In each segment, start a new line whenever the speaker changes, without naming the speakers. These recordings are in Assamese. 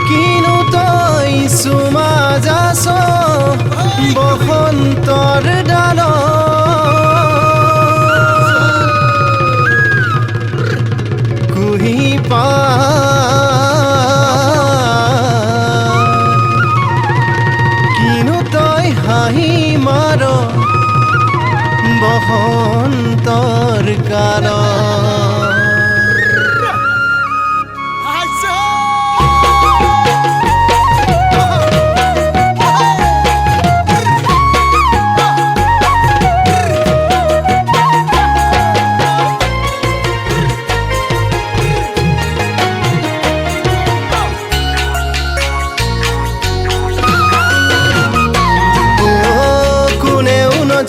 কিনো তই চুমা যাচ বসন্তৰ ডাল কুহি পা কিনো তই হাঁহি মাৰ বসন্তৰ কাল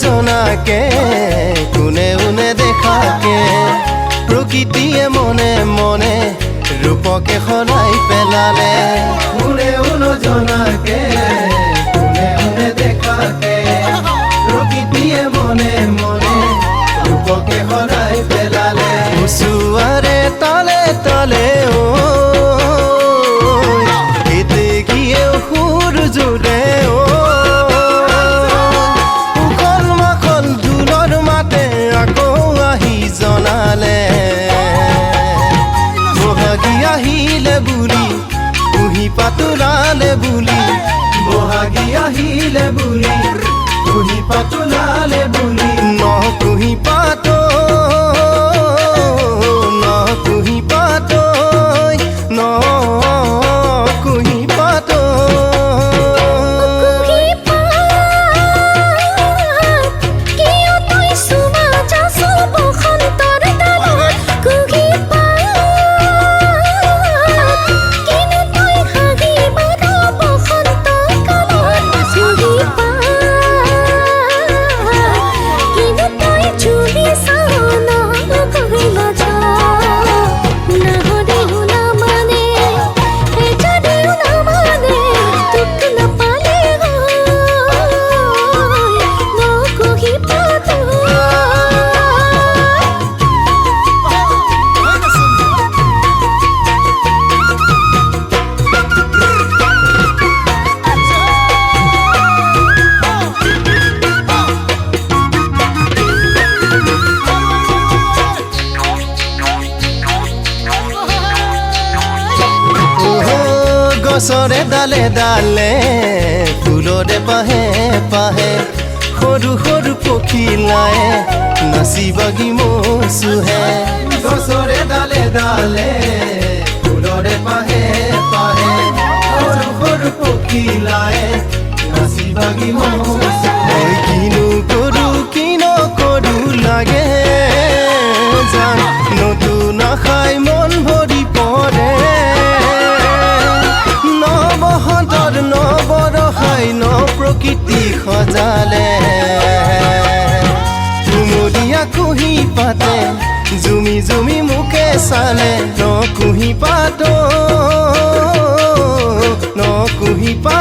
জনাকে কোনেও নেদেখাকে প্ৰকৃতিয়ে মনে মনে ৰূপকে সলাই পেলালে কোনেও নজনাকে কোনেও নেদেখাকে প্ৰকৃতিয়ে মনে মনে ৰূপকে সলাই পেলালে উচুৱাৰে তলে তলে এতে গিয়ে সুৰ জোৰে আহিলে বুলি কুহি পাতোলালে বুলি বহাগী আহিলে বুলি কুহি পাতোলালে বুলি ন কুহি পাতো ন কুহি পাতো ন কুহি পাতো গছৰে ডালে ডালে ফুলৰে পাহে পাহে সৰু সৰু পখিলায়ে নাচি বাগি মচুহে গছৰে ডালে ডালে ফুলৰে পাহে পাহে সৰু সৰু পখিলায়ে নাচি বাগি মচুহে কিনো কৰো লাগে জান নতুন আশাই মন ভৰি পৰে প্ৰকৃতি সজালে কুমলীয়া কুহি পাতে জুমি জুমি মুখে চালে ন কুহি পাতো ন কুহি পা